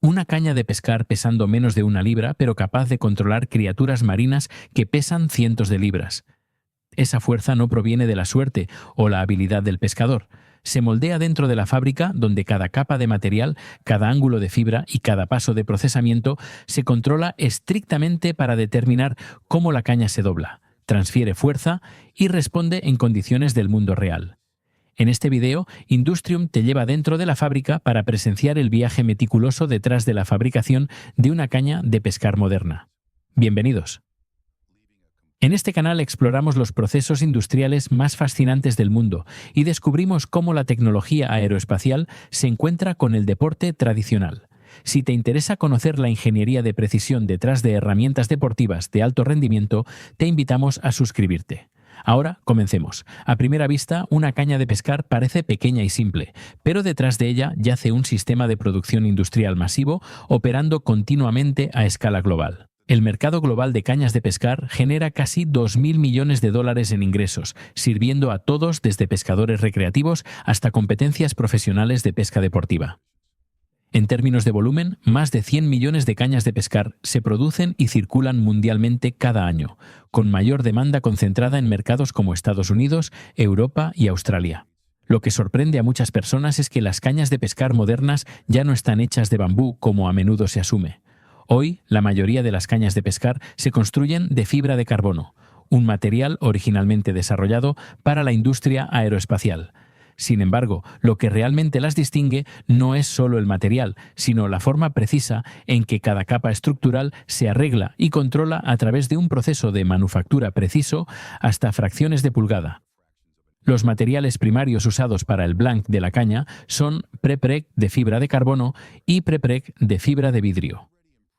Una caña de pescar pesando menos de 1 libra, pero capaz de controlar criaturas marinas que pesan cientos de libras. Esa fuerza no proviene de la suerte o la habilidad del pescador. Se moldea dentro de la fábrica, donde cada capa de material, cada ángulo de fibra y cada paso de procesamiento se controla estrictamente para determinar cómo la caña se dobla, transfiere fuerza y responde en condiciones del mundo real. En este video, Industrium te lleva dentro de la fábrica para presenciar el viaje meticuloso detrás de la fabricación de una caña de pescar moderna. Bienvenidos. En este canal exploramos los procesos industriales más fascinantes del mundo y descubrimos cómo la tecnología aeroespacial se encuentra con el deporte tradicional. Si te interesa conocer la ingeniería de precisión detrás de herramientas deportivas de alto rendimiento, te invitamos a suscribirte. Ahora, comencemos. A primera vista, una caña de pescar parece pequeña y simple, pero detrás de ella yace un sistema de producción industrial masivo operando continuamente a escala global. El mercado global de cañas de pescar genera casi 2.000 millones de dólares en ingresos, sirviendo a todos desde pescadores recreativos hasta competencias profesionales de pesca deportiva. En términos de volumen, más de 100 millones de cañas de pescar se producen y circulan mundialmente cada año, con mayor demanda concentrada en mercados como Estados Unidos, Europa y Australia. Lo que sorprende a muchas personas es que las cañas de pescar modernas ya no están hechas de bambú como a menudo se asume. Hoy, la mayoría de las cañas de pescar se construyen de fibra de carbono, un material originalmente desarrollado para la industria aeroespacial. Sin embargo, lo que realmente las distingue no es solo el material, sino la forma precisa en que cada capa estructural se arregla y controla a través de un proceso de manufactura preciso hasta fracciones de pulgada. Los materiales primarios usados para el blank de la caña son prepreg de fibra de carbono y prepreg de fibra de vidrio.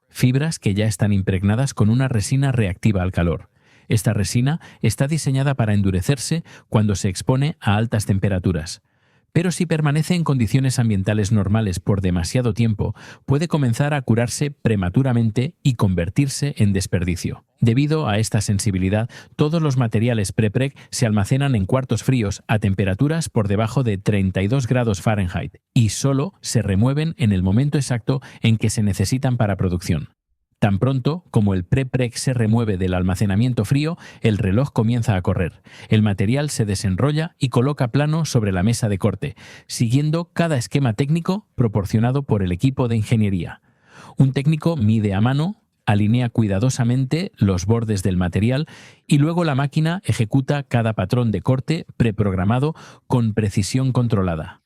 Fibras que ya están impregnadas con una resina reactiva al calor. Esta resina está diseñada para endurecerse cuando se expone a altas temperaturas. Pero si permanece en condiciones ambientales normales por demasiado tiempo, puede comenzar a curarse prematuramente y convertirse en desperdicio. Debido a esta sensibilidad, todos los materiales prepreg se almacenan en cuartos fríos a temperaturas por debajo de 32 grados Fahrenheit y solo se remueven en el momento exacto en que se necesitan para producción. Tan pronto como el prepreg se remueve del almacenamiento frío, el reloj comienza a correr. El material se desenrolla y coloca plano sobre la mesa de corte, siguiendo cada esquema técnico proporcionado por el equipo de ingeniería. Un técnico mide a mano, alinea cuidadosamente los bordes del material y luego la máquina ejecuta cada patrón de corte preprogramado con precisión controlada.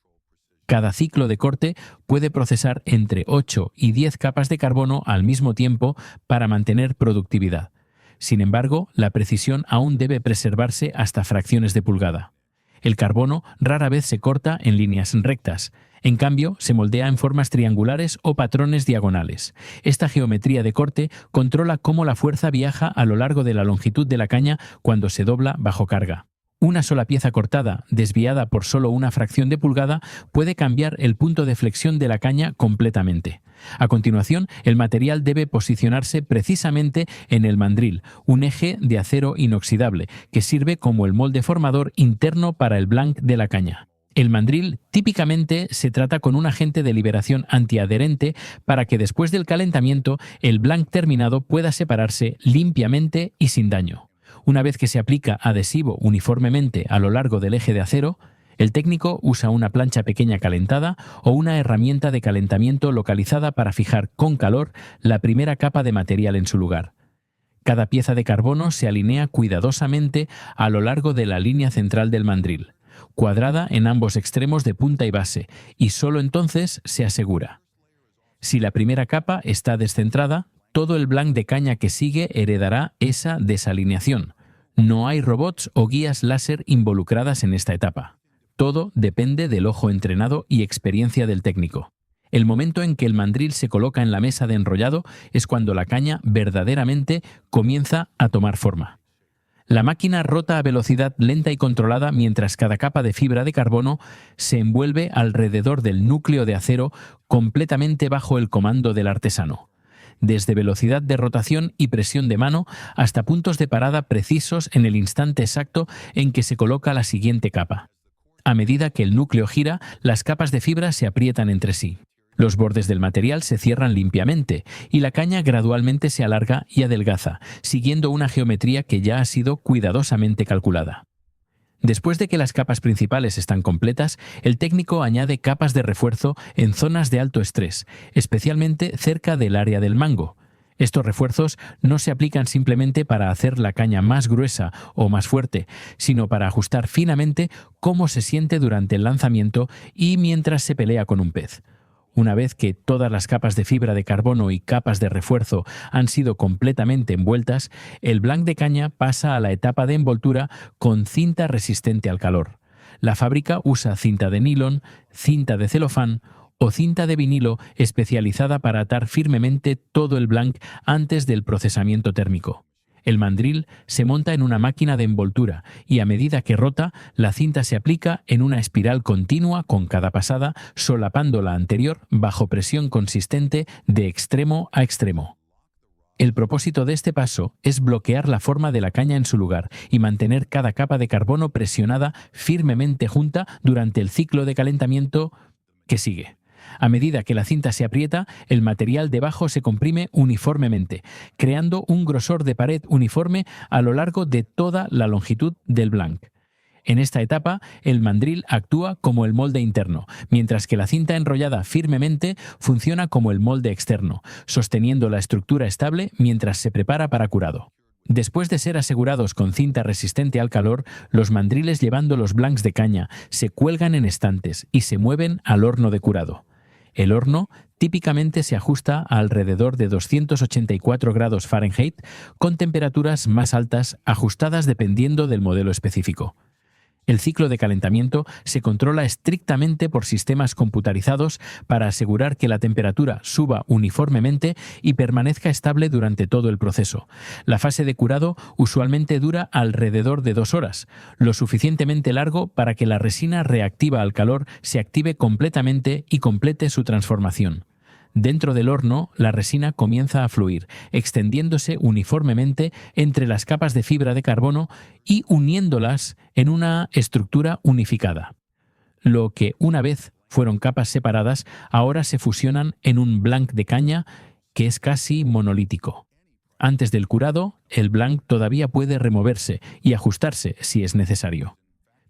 Cada ciclo de corte puede procesar entre 8 y 10 capas de carbono al mismo tiempo para mantener productividad. Sin embargo, la precisión aún debe preservarse hasta fracciones de pulgada. El carbono rara vez se corta en líneas rectas. En cambio, se moldea en formas triangulares o patrones diagonales. Esta geometría de corte controla cómo la fuerza viaja a lo largo de la longitud de la caña cuando se dobla bajo carga. Una sola pieza cortada, desviada por solo una fracción de pulgada, puede cambiar el punto de flexión de la caña completamente. A continuación, el material debe posicionarse precisamente en el mandril, un eje de acero inoxidable que sirve como el molde formador interno para el blank de la caña. El mandril típicamente se trata con un agente de liberación antiadherente para que después del calentamiento el blank terminado pueda separarse limpiamente y sin daño. Una vez que se aplica adhesivo uniformemente a lo largo del eje de acero, el técnico usa una plancha pequeña calentada o una herramienta de calentamiento localizada para fijar con calor la primera capa de material en su lugar. Cada pieza de carbono se alinea cuidadosamente a lo largo de la línea central del mandril, cuadrada en ambos extremos de punta y base, y solo entonces se asegura. Si la primera capa está descentrada, todo el blank de caña que sigue heredará esa desalineación. No hay robots o guías láser involucradas en esta etapa. Todo depende del ojo entrenado y experiencia del técnico. El momento en que el mandril se coloca en la mesa de enrollado es cuando la caña verdaderamente comienza a tomar forma. La máquina rota a velocidad lenta y controlada mientras cada capa de fibra de carbono se envuelve alrededor del núcleo de acero completamente bajo el comando del artesano. Desde velocidad de rotación y presión de mano hasta puntos de parada precisos en el instante exacto en que se coloca la siguiente capa. A medida que el núcleo gira, las capas de fibra se aprietan entre sí. Los bordes del material se cierran limpiamente y la caña gradualmente se alarga y adelgaza, siguiendo una geometría que ya ha sido cuidadosamente calculada. Después de que las capas principales están completas, el técnico añade capas de refuerzo en zonas de alto estrés, especialmente cerca del área del mango. Estos refuerzos no se aplican simplemente para hacer la caña más gruesa o más fuerte, sino para ajustar finamente cómo se siente durante el lanzamiento y mientras se pelea con un pez. Una vez que todas las capas de fibra de carbono y capas de refuerzo han sido completamente envueltas, el blanc de caña pasa a la etapa de envoltura con cinta resistente al calor. La fábrica usa cinta de nylon, cinta de celofán o cinta de vinilo especializada para atar firmemente todo el blanc antes del procesamiento térmico. El mandril se monta en una máquina de envoltura y a medida que rota, la cinta se aplica en una espiral continua con cada pasada, solapando la anterior bajo presión consistente de extremo a extremo. El propósito de este paso es bloquear la forma de la caña en su lugar y mantener cada capa de carbono presionada firmemente junta durante el ciclo de calentamiento que sigue. A medida que la cinta se aprieta, el material debajo se comprime uniformemente, creando un grosor de pared uniforme a lo largo de toda la longitud del blanc. En esta etapa, el mandril actúa como el molde interno, mientras que la cinta enrollada firmemente funciona como el molde externo, sosteniendo la estructura estable mientras se prepara para curado. Después de ser asegurados con cinta resistente al calor, los mandriles llevando los blancs de caña se cuelgan en estantes y se mueven al horno de curado. El horno típicamente se ajusta a alrededor de 284 grados Fahrenheit, con temperaturas más altas ajustadas dependiendo del modelo específico. El ciclo de calentamiento se controla estrictamente por sistemas computarizados para asegurar que la temperatura suba uniformemente y permanezca estable durante todo el proceso. La fase de curado usualmente dura alrededor de 2 horas, lo suficientemente largo para que la resina reactiva al calor se active completamente y complete su transformación. Dentro del horno, la resina comienza a fluir, extendiéndose uniformemente entre las capas de fibra de carbono y uniéndolas en una estructura unificada. Lo que una vez fueron capas separadas, ahora se fusionan en un blanc de caña que es casi monolítico. Antes del curado, el blanc todavía puede removerse y ajustarse si es necesario.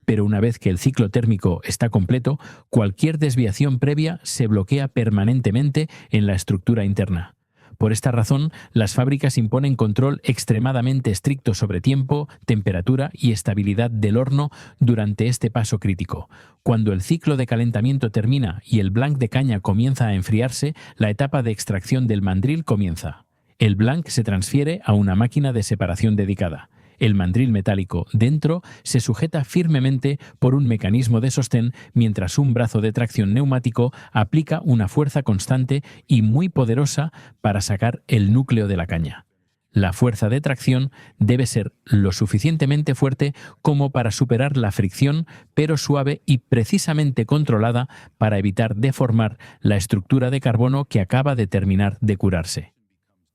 Pero una vez que el ciclo térmico está completo, cualquier desviación previa se bloquea permanentemente en la estructura interna. Por esta razón, las fábricas imponen control extremadamente estricto sobre tiempo, temperatura y estabilidad del horno durante este paso crítico. Cuando el ciclo de calentamiento termina y el blanc de caña comienza a enfriarse, la etapa de extracción del mandril comienza. El blanc se transfiere a una máquina de separación dedicada. El mandril metálico dentro se sujeta firmemente por un mecanismo de sostén mientras un brazo de tracción neumático aplica una fuerza constante y muy poderosa para sacar el núcleo de la caña. La fuerza de tracción debe ser lo suficientemente fuerte como para superar la fricción, pero suave y precisamente controlada para evitar deformar la estructura de carbono que acaba de terminar de curarse.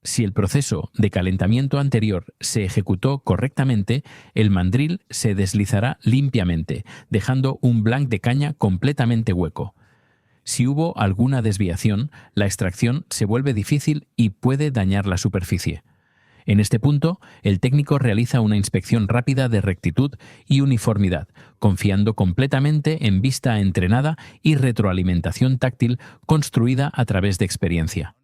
Si el proceso de calentamiento anterior se ejecutó correctamente, el mandril se deslizará limpiamente, dejando un blanc de caña completamente hueco. Si hubo alguna desviación, la extracción se vuelve difícil y puede dañar la superficie. En este punto, el técnico realiza una inspección rápida de rectitud y uniformidad, confiando completamente en vista entrenada y retroalimentación táctil construida a través de experiencia.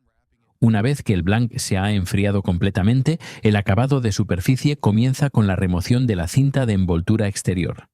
Una vez que el blanc se ha enfriado completamente, el acabado de superficie comienza con la remoción de la cinta de envoltura exterior.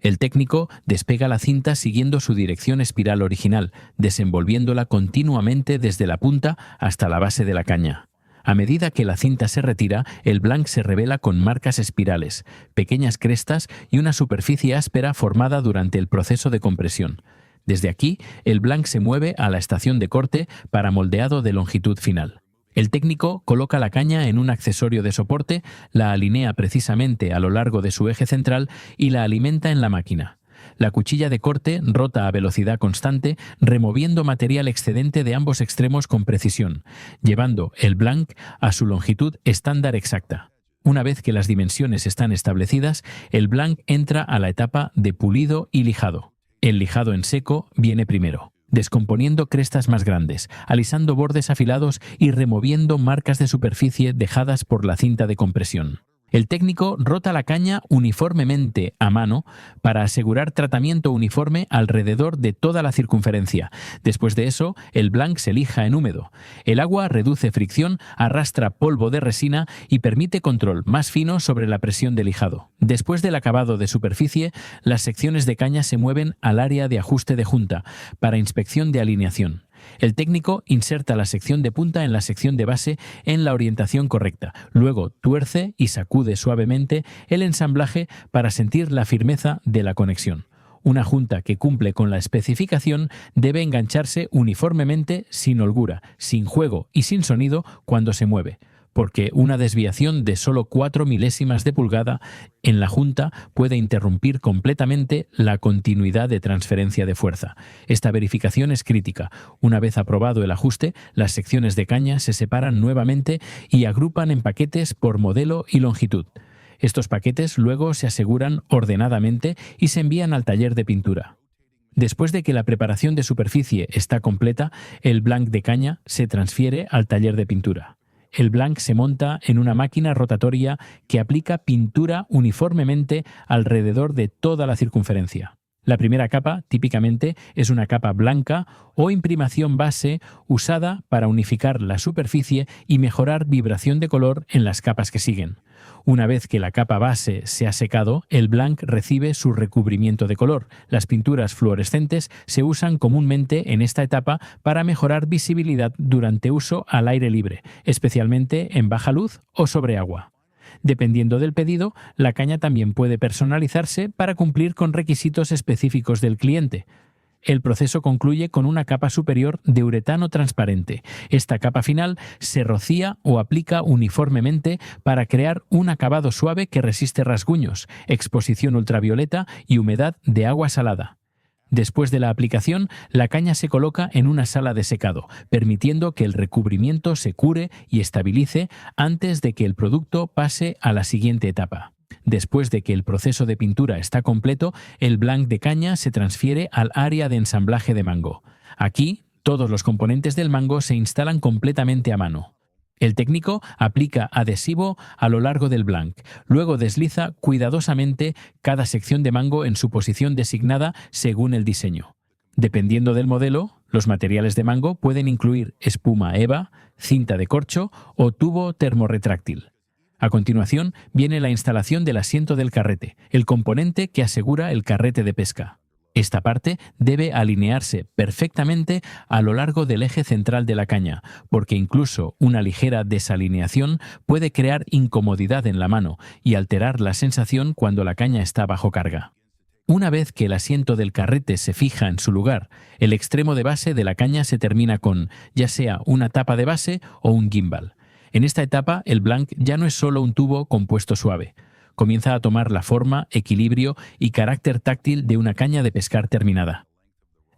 El técnico despega la cinta siguiendo su dirección espiral original, desenvolviéndola continuamente desde la punta hasta la base de la caña. A medida que la cinta se retira, el blanc se revela con marcas espirales, pequeñas crestas y una superficie áspera formada durante el proceso de compresión. Desde aquí, el blanc se mueve a la estación de corte para moldeado de longitud final. El técnico coloca la caña en un accesorio de soporte, la alinea precisamente a lo largo de su eje central y la alimenta en la máquina. La cuchilla de corte rota a velocidad constante, removiendo material excedente de ambos extremos con precisión, llevando el blanc a su longitud estándar exacta. Una vez que las dimensiones están establecidas, el blanc entra a la etapa de pulido y lijado. El lijado en seco viene primero. descomponiendo crestas más grandes, alisando bordes afilados y removiendo marcas de superficie dejadas por la cinta de compresión. El técnico rota la caña uniformemente a mano para asegurar tratamiento uniforme alrededor de toda la circunferencia. Después de eso, el blanc se lija en húmedo. El agua reduce fricción, arrastra polvo de resina y permite control más fino sobre la presión de lijado. Después del acabado de superficie, las secciones de caña se mueven al área de ajuste de junta para inspección de alineación. El técnico inserta la sección de punta en la sección de base en la orientación correcta. Luego tuerce y sacude suavemente el ensamblaje para sentir la firmeza de la conexión. Una junta que cumple con la especificación debe engancharse uniformemente, sin holgura, sin juego y sin sonido cuando se mueve, porque una desviación de solo 4 milésimas de pulgada en la junta puede interrumpir completamente la continuidad de transferencia de fuerza. Esta verificación es crítica. Una vez aprobado el ajuste, las secciones de caña se separan nuevamente y agrupan en paquetes por modelo y longitud. Estos paquetes luego se aseguran ordenadamente y se envían al taller de pintura. Después de que la preparación de superficie está completa, el blanc de caña se transfiere al taller de pintura. El blanc se monta en una máquina rotatoria que aplica pintura uniformemente alrededor de toda la circunferencia. La primera capa, típicamente, es una capa blanca o imprimación base usada para unificar la superficie y mejorar vibración de color en las capas que siguen. Una vez que la capa base se ha secado, el blanc recibe su recubrimiento de color. Las pinturas fluorescentes se usan comúnmente en esta etapa para mejorar visibilidad durante uso al aire libre, especialmente en baja luz o sobre agua. Dependiendo del pedido, la caña también puede personalizarse para cumplir con requisitos específicos del cliente. El proceso concluye con una capa superior de uretano transparente. Esta capa final se rocía o aplica uniformemente para crear un acabado suave que resiste rasguños, exposición ultravioleta y humedad de agua salada. Después de la aplicación, la caña se coloca en una sala de secado, permitiendo que el recubrimiento se cure y estabilice antes de que el producto pase a la siguiente etapa. Después de que el proceso de pintura está completo, el blanc de caña se transfiere al área de ensamblaje de mango. Aquí, todos los componentes del mango se instalan completamente a mano. El técnico aplica adhesivo a lo largo del blanc, luego desliza cuidadosamente cada sección de mango en su posición designada según el diseño. Dependiendo del modelo, los materiales de mango pueden incluir espuma EVA, cinta de corcho o tubo termorretráctil. A continuación viene la instalación del asiento del carrete, el componente que asegura el carrete de pesca. Esta parte debe alinearse perfectamente a lo largo del eje central de la caña, porque incluso una ligera desalineación puede crear incomodidad en la mano y alterar la sensación cuando la caña está bajo carga. Una vez que el asiento del carrete se fija en su lugar, el extremo de base de la caña se termina con, ya sea una tapa de base o un gimbal. En esta etapa, el blanc ya no es solo un tubo compuesto suave. Comienza a tomar la forma, equilibrio y carácter táctil de una caña de pescar terminada.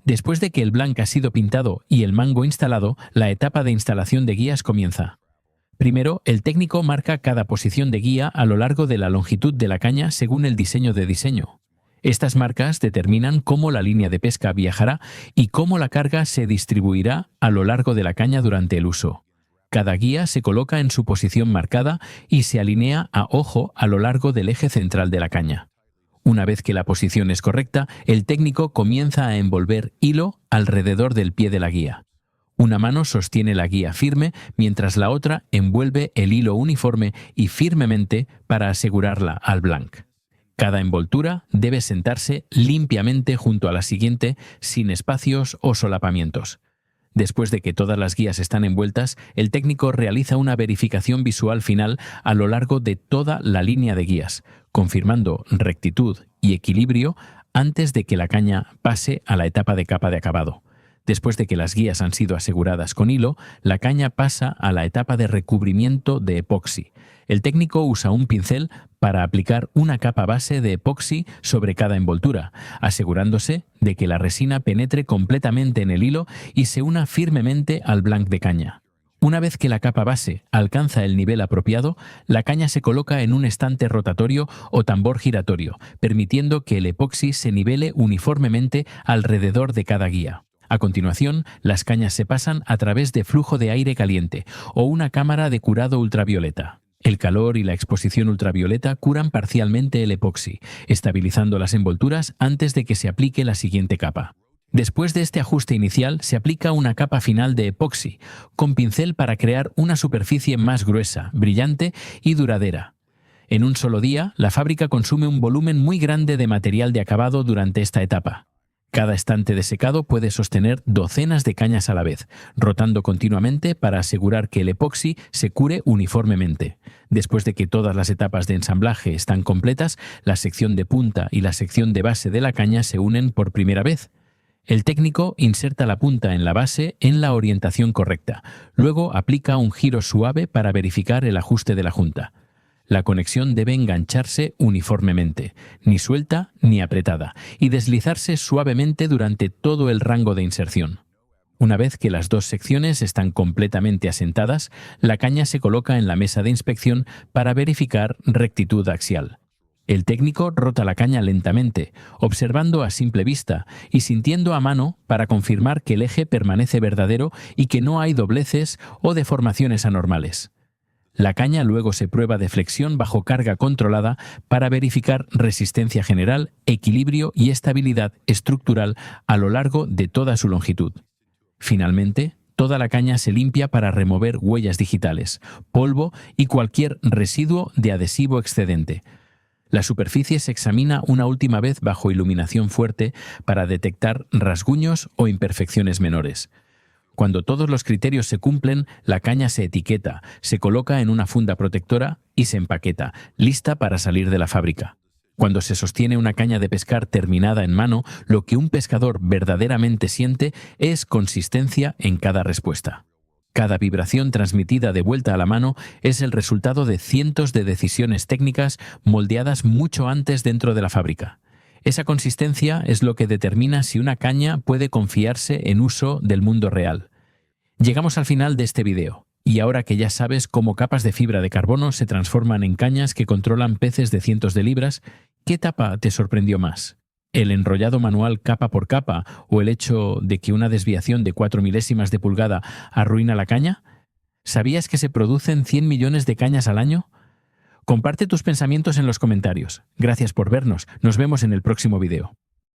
Después de que el blanc ha sido pintado y el mango instalado, la etapa de instalación de guías comienza. Primero, el técnico marca cada posición de guía a lo largo de la longitud de la caña según el diseño de diseño. Estas marcas determinan cómo la línea de pesca viajará y cómo la carga se distribuirá a lo largo de la caña durante el uso. Cada guía se coloca en su posición marcada y se alinea a ojo a lo largo del eje central de la caña. Una vez que la posición es correcta, el técnico comienza a envolver hilo alrededor del pie de la guía. Una mano sostiene la guía firme, mientras la otra envuelve el hilo uniforme y firmemente para asegurarla al blanc. Cada envoltura debe sentarse limpiamente junto a la siguiente, sin espacios o solapamientos. Después de que todas las guías están envueltas, el técnico realiza una verificación visual final a lo largo de toda la línea de guías, confirmando rectitud y equilibrio antes de que la caña pase a la etapa de capa de acabado. Después de que las guías han sido aseguradas con hilo, la caña pasa a la etapa de recubrimiento de epoxi. El técnico usa un pincel para aplicar una capa base de epoxi sobre cada envoltura, asegurándose de que la resina penetre completamente en el hilo y se una firmemente al blanc de caña. Una vez que la capa base alcanza el nivel apropiado, la caña se coloca en un estante rotatorio o tambor giratorio, permitiendo que el epoxi se nivele uniformemente alrededor de cada guía. A continuación, las cañas se pasan a través de flujo de aire caliente o una cámara de curado ultravioleta. El calor y la exposición ultravioleta curan parcialmente el epoxi, estabilizando las envolturas antes de que se aplique la siguiente capa. Después de este ajuste inicial, se aplica una capa final de epoxi, con pincel para crear una superficie más gruesa, brillante y duradera. En un solo día, la fábrica consume un volumen muy grande de material de acabado durante esta etapa. Cada estante de secado puede sostener docenas de cañas a la vez, rotando continuamente para asegurar que el epoxi se cure uniformemente. Después de que todas las etapas de ensamblaje están completas, la sección de punta y la sección de base de la caña se unen por primera vez. El técnico inserta la punta en la base en la orientación correcta. Luego aplica un giro suave para verificar el ajuste de la junta. La conexión debe engancharse uniformemente, ni suelta ni apretada, y deslizarse suavemente durante todo el rango de inserción. Una vez que las dos secciones están completamente asentadas, la caña se coloca en la mesa de inspección para verificar rectitud axial. El técnico rota la caña lentamente, observando a simple vista y sintiendo a mano para confirmar que el eje permanece verdadero y que no hay dobleces o deformaciones anormales. La caña luego se prueba de flexión bajo carga controlada para verificar resistencia general, equilibrio y estabilidad estructural a lo largo de toda su longitud. Finalmente, toda la caña se limpia para remover huellas digitales, polvo y cualquier residuo de adhesivo excedente. La superficie se examina una última vez bajo iluminación fuerte para detectar rasguños o imperfecciones menores. Cuando todos los criterios se cumplen, la caña se etiqueta, se coloca en una funda protectora y se empaqueta, lista para salir de la fábrica. Cuando se sostiene una caña de pescar terminada en mano, lo que un pescador verdaderamente siente es consistencia en cada respuesta. Cada vibración transmitida de vuelta a la mano es el resultado de cientos de decisiones técnicas moldeadas mucho antes dentro de la fábrica. Esa consistencia es lo que determina si una caña puede confiarse en uso del mundo real. Llegamos al final de este video, y ahora que ya sabes cómo capas de fibra de carbono se transforman en cañas que controlan peces de cientos de libras, ¿qué etapa te sorprendió más? ¿El enrollado manual capa por capa o el hecho de que una desviación de 4 milésimas de pulgada arruina la caña? ¿Sabías que se producen 100 millones de cañas al año? Comparte tus pensamientos en los comentarios. Gracias por vernos. Nos vemos en el próximo video.